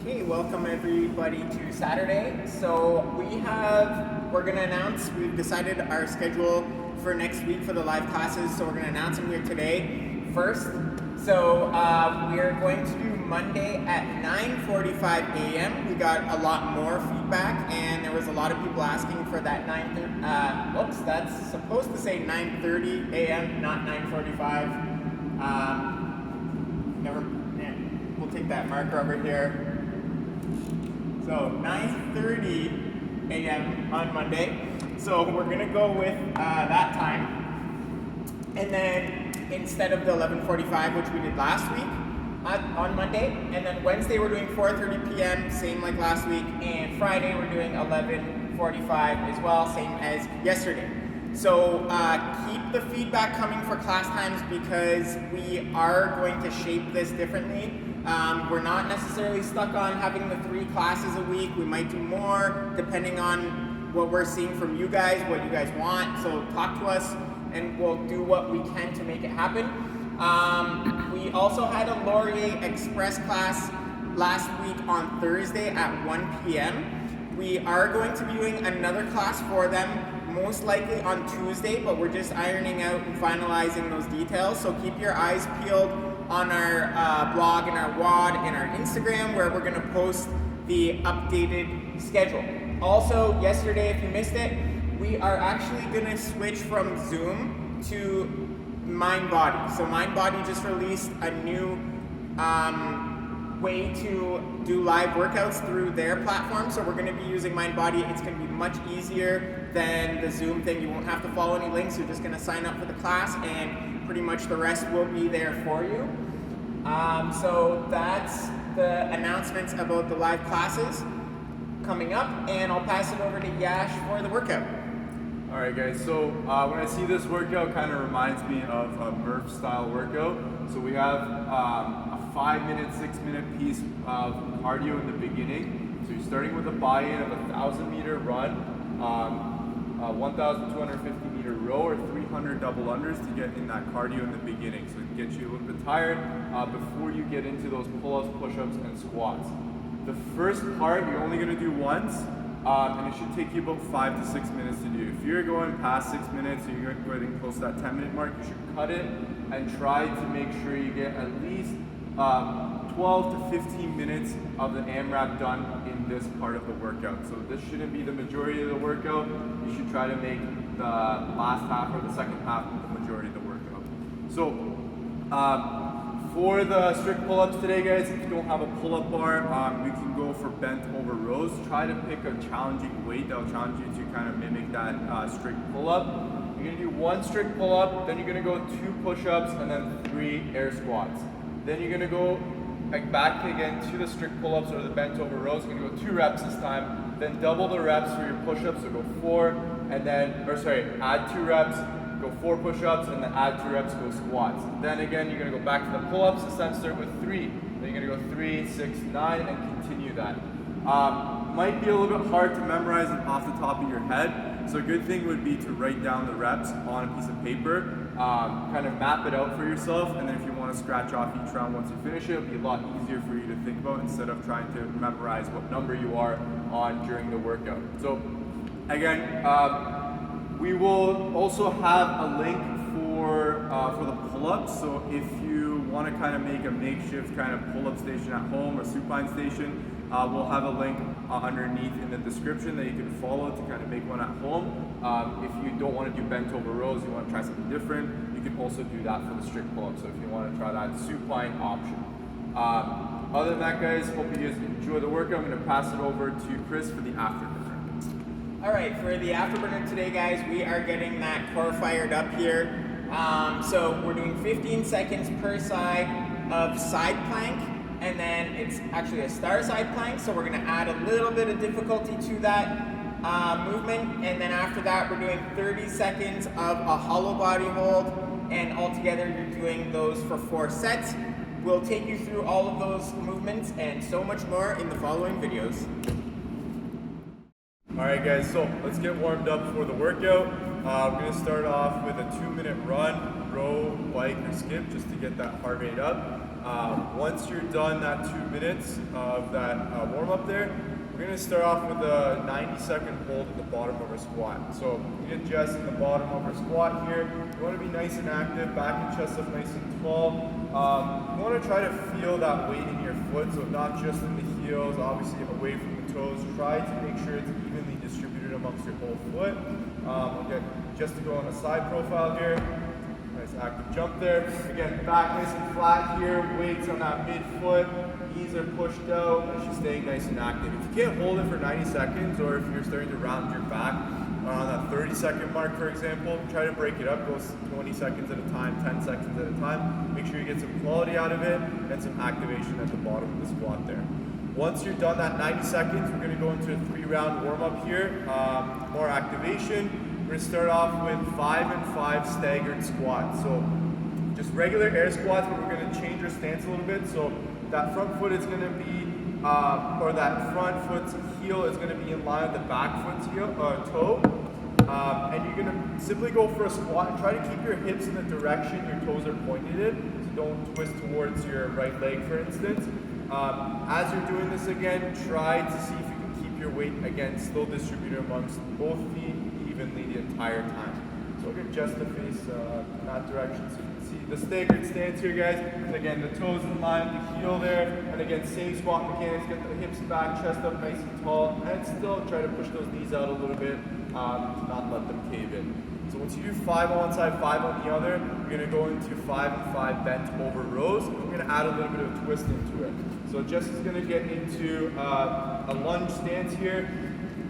Okay, welcome everybody to Saturday. So we're gonna announce, we've decided our schedule for next week for the live classes. So we're gonna announce them here today first. So we're going to do Monday at 9:45 a.m. We got a lot more feedback and there was a lot of people asking for that 9:30, whoops, that's supposed to say 9:30 a.m., not 9:45. We'll take that marker over here. So 9:30 a.m. on Monday. So we're gonna go with that time. And then instead of the 11:45, which we did last week on Monday, and then Wednesday we're doing 4:30 p.m., same like last week, and Friday we're doing 11:45 as well, same as yesterday. So keep the feedback coming for class times because we are going to shape this differently. We're not necessarily stuck on having the 3 classes a week. We might do more depending on what we're seeing from you guys, what you guys want. So talk to us and we'll do what we can to make it happen. We also had a Laurier Express class last week on Thursday at 1 p.m. We are going to be doing another class for them, most likely on Tuesday, but we're just ironing out and finalizing those details. So keep your eyes peeled on our blog and our WOD and our Instagram where we're gonna post the updated schedule. Also, yesterday, if you missed it, we are actually gonna switch from Zoom to MindBody. So MindBody just released a new way to do live workouts through their platform. So we're gonna be using MindBody. It's gonna be much easier than the Zoom thing. You won't have to follow any links. You're just gonna sign up for the class and pretty much the rest will be there for you. So that's the announcements about the live classes coming up, and I'll pass it over to Yash for the workout. All right, guys, so when I see this workout, kind of reminds me of a Murph style workout. So we have a 5-minute, 6-minute piece of cardio in the beginning. So you're starting with a buy-in of a 1,000-meter run, 1,250-meter row, or 300 double unders to get in that cardio in the beginning. So it gets you a little bit tired before you get into those pull-ups, push-ups, and squats. The first part you're only going to do once, and it should take you about 5 to 6 minutes to do. If you're going past 6 minutes or you're getting close to that 10-minute mark, you should cut it and try to make sure you get at least 12 to 15 minutes of the AMRAP done in this part of the workout. So this shouldn't be the majority of the workout. You should try to make the last half or the second half the majority of the workout. So for the strict pull-ups today, guys, if you don't have a pull-up bar, you can go for bent over rows. Try to pick a challenging weight that will challenge you to kind of mimic that strict pull-up. You're going to do 1 strict pull-up, then you're going to go 2 push-ups, and then 3 air squats. Then you're going to go back again to the strict pull-ups or the bent over rows. You're going to go 2 reps this time, then double the reps for your push-ups, so go 4, and then, add 2 reps, go 4 push-ups, and then add 2 reps, go squats. Then again, you're going to go back to the pull-ups. This time start with 3. Then you're going to go 3, 6, 9, and continue that. Might be a little bit hard to memorize it off the top of your head, so a good thing would be to write down the reps on a piece of paper, kind of map it out for yourself, and then if you want to scratch off each round once you finish it, it'll be a lot easier for you to think about instead of trying to memorize what number you are on during the workout. So again, we will also have a link for the pull-ups. So if you want to kind of make a makeshift kind of pull-up station at home or supine station, we'll have a link underneath in the description that you can follow to kind of make one at home. If you don't want to do bent over rows, you want to try something different, you can also do that for the strict pull-up. So if you want to try that supine option. Other than that, guys, hope you guys enjoy the workout. I'm going to pass it over to Chris for the afterburner. All right, for the afterburner today, guys, we are getting that core fired up here. So we're doing 15 seconds per side of side plank, and then it's actually a star side plank, so we're gonna add a little bit of difficulty to that movement, and then after that we're doing 30 seconds of a hollow body hold, and altogether you're doing those for 4 sets. We'll take you through all of those movements and so much more in the following videos. Alright guys, so let's get warmed up for the workout. We're going to start off with a 2-minute run, row, bike, or skip just to get that heart rate up. Once you're done that 2 minutes of that warm up there, we're going to start off with a 90-second hold at the bottom of our squat. So we get Jess in the bottom of our squat here. You want to be nice and active, back and chest up nice and tall. You want to try to feel that weight in your foot, so not just in the heels, obviously away from the toes. Try to make sure it's evenly distributed amongst your whole foot. We'll get just to go on a side profile here. Nice active jump there. Again, back nice and flat here, weights on that mid-foot. Knees are pushed out, and she's staying nice and active. If you can't hold it for 90 seconds, or if you're starting to round your back on that 30-second mark, for example, try to break it up, go 20 seconds at a time, 10 seconds at a time. Make sure you get some quality out of it, and some activation at the bottom of the squat there. Once you're done that 90 seconds, we're going to go into a 3-round warm-up here, more activation. We're going to start off with 5 and 5 staggered squats. So just regular air squats, but we're going to change our stance a little bit. So that front foot is going to be, or that front foot's heel is going to be in line with the back foot's toe. And you're going to simply go for a squat and try to keep your hips in the direction your toes are pointed in. So don't twist towards your right leg, for instance. As you're doing this again, try to see if you can keep your weight, again, still distributed amongst both feet evenly the entire time. So we'll get just the face in that direction so you can see the staggered stance here, guys. And again, the toes in line, the heel there. And again, same squat mechanics, get the hips back, chest up nice and tall, and still try to push those knees out a little bit to not let them cave in. So once you do 5 on one side, 5 on the other, you're going to go into 5 and 5 bent over rows. And we're going to add a little bit of twist into it. So Jess is going to get into a lunge stance here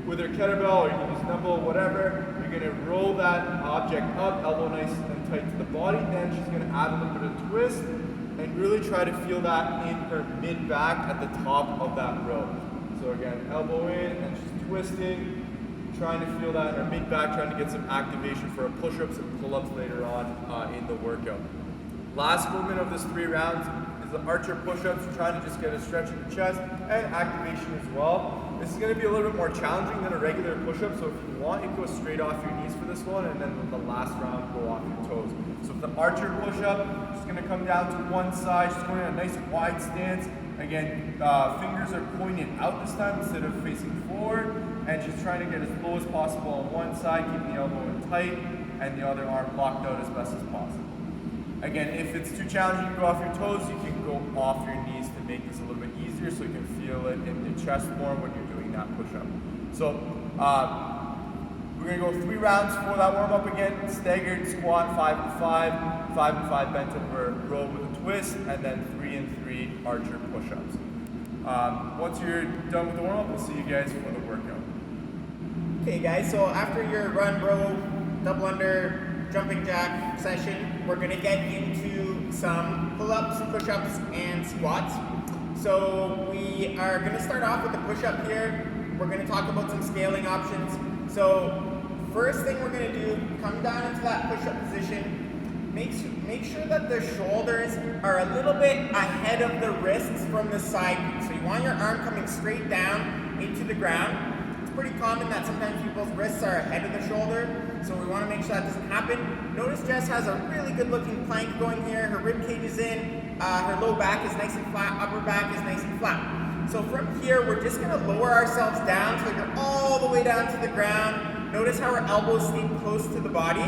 with her kettlebell, or you can use dumbbell, whatever. You're going to roll that object up, elbow nice and tight to the body. Then she's going to add a little bit of twist and really try to feel that in her mid-back at the top of that row. So again, elbow in, and she's twisting, trying to feel that in her mid-back, trying to get some activation for her push-ups and pull-ups later on in the workout. Last movement of this 3 rounds is the archer push-ups, trying to just get a stretch in the chest and activation as well. This is going to be a little bit more challenging than a regular push-up, so if you want, you can go straight off your knees for this one, and then in the last round, go off your toes. So for the archer push-up, she's going to come down to one side. She's going in a nice wide stance. Again, fingers are pointed out this time instead of facing forward, and she's trying to get as low as possible on one side, keeping the elbow in tight, and the other arm blocked out as best as possible. Again, if it's too challenging to go off your toes, you can go off your knees to make this a little bit easier so you can feel it in your chest more when you're doing that push-up. So we're going to go 3 rounds for that warm-up again. Staggered squat, 5 and 5, 5 and 5 bent over row with a twist, and then 3 and 3 archer push-ups. Once you're done with the warm-up, we'll see you guys for the workout. Okay guys, so after your run, row, double under, jumping jack session, we're going to get into some pull-ups, push-ups, and squats. So we are going to start off with the push-up here. We're going to talk about some scaling options. So first thing we're going to do, come down into that push-up position. Make sure that the shoulders are a little bit ahead of the wrists from the side view. So you want your arm coming straight down into the ground. It's pretty common that sometimes people's wrists are ahead of the shoulder. So we want to make sure that doesn't happen. Notice Jess has a really good looking plank going here. Her rib cage is in, her low back is nice and flat, upper back is nice and flat. So from here, we're just going to lower ourselves down so you're all the way down to the ground. Notice how our elbows stay close to the body.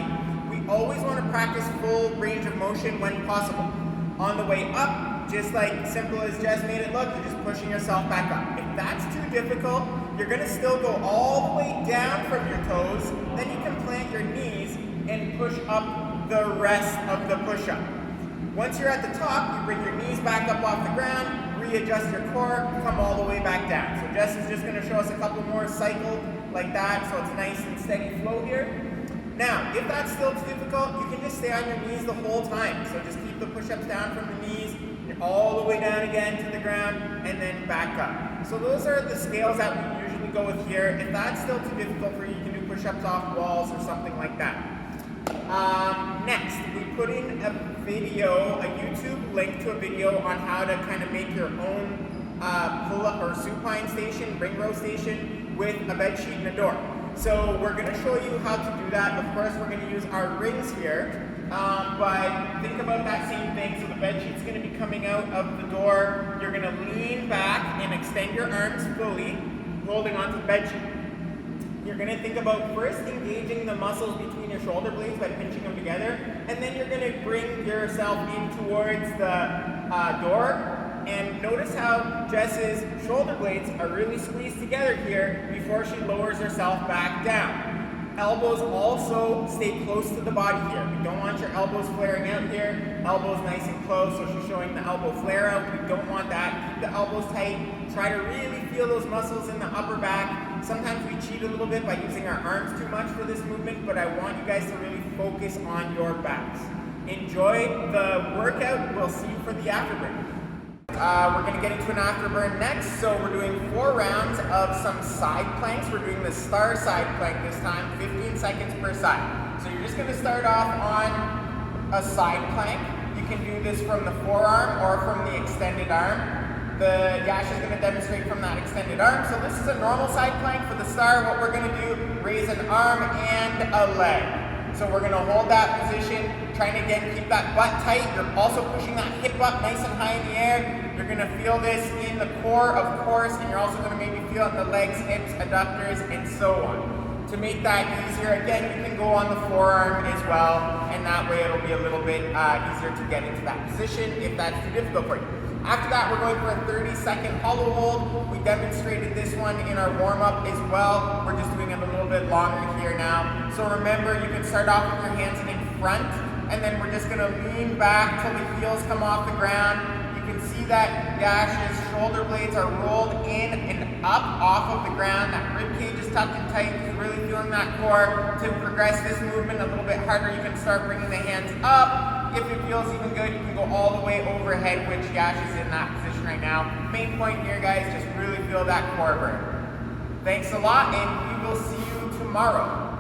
We always want to practice full range of motion when possible. On the way up, just like simple as Jess made it look, you're just pushing yourself back up. If that's too difficult, you're going to still go all the way down from your toes, then you can plant your knees and push up the rest of the push-up. Once you're at the top, you bring your knees back up off the ground, readjust your core, come all the way back down. So Jess is just going to show us a couple more cycles like that, so it's a nice and steady flow here. Now, if that's still too difficult, you can just stay on your knees the whole time. So just keep the push-ups down from the knees, all the way down again to the ground, and then back up. So those are the scales that we usually go with here. If that's still too difficult for you, you can do push-ups off walls or something like that. Next, we put in a video, a YouTube link to a video on how to kind of make your own pull-up or supine station, ring row station with a bed sheet and a door. So we're going to show you how to do that. Of course, we're going to use our rings here. But think about that same thing. So the bed sheet's going to be coming out of the door. You're going to lean back and extend your arms fully, holding onto the bed sheet. You're going to think about first engaging the muscles between your shoulder blades by pinching them together, and then you're going to bring yourself in towards the door. And notice how Jess's shoulder blades are really squeezed together here before she lowers herself back down. Elbows also stay close to the body here. We don't want your elbows flaring out here. Elbows nice and close, so she's showing the elbow flare out. We don't want that. Keep the elbows tight. Try to really feel those muscles in the upper back. Sometimes we cheat a little bit by using our arms too much for this movement, but I want you guys to really focus on your backs. Enjoy the workout. We'll see you for the afterburn. We're going to get into an afterburn next, so we're doing 4 rounds of some side planks. We're doing the star side plank this time, 15 seconds per side. So you're just going to start off on a side plank. You can do this from the forearm or from the extended arm. The Yash is going to demonstrate from that extended arm. So this is a normal side plank. For the star, what we're going to do, raise an arm and a leg. So we're going to hold that position, trying to again keep that butt tight. You're also pushing that hip up nice and high in the air. You're going to feel this in the core, of course, and you're also going to maybe feel it in the legs, hips, adductors, and so on. To make that easier, again, you can go on the forearm as well, and that way it'll be a little bit easier to get into that position if that's too difficult for you. After that, we're going for a 30-second hollow hold. We demonstrated this one in our warm-up as well. We're just doing it a little bit longer here now. So remember, you can start off with your hands in front, and then we're just going to lean back till the heels come off the ground. You can see that Yash's shoulder blades are rolled in and up off of the ground. That rib cage is tucked in tight. You're really feeling that core. To progress this movement a little bit harder, you can start bringing the hands up. If it feels even good, you can go all the way overhead, which Yash is in that position right now. Main point here, guys, just really feel that core burn. Thanks a lot, and we will see you tomorrow.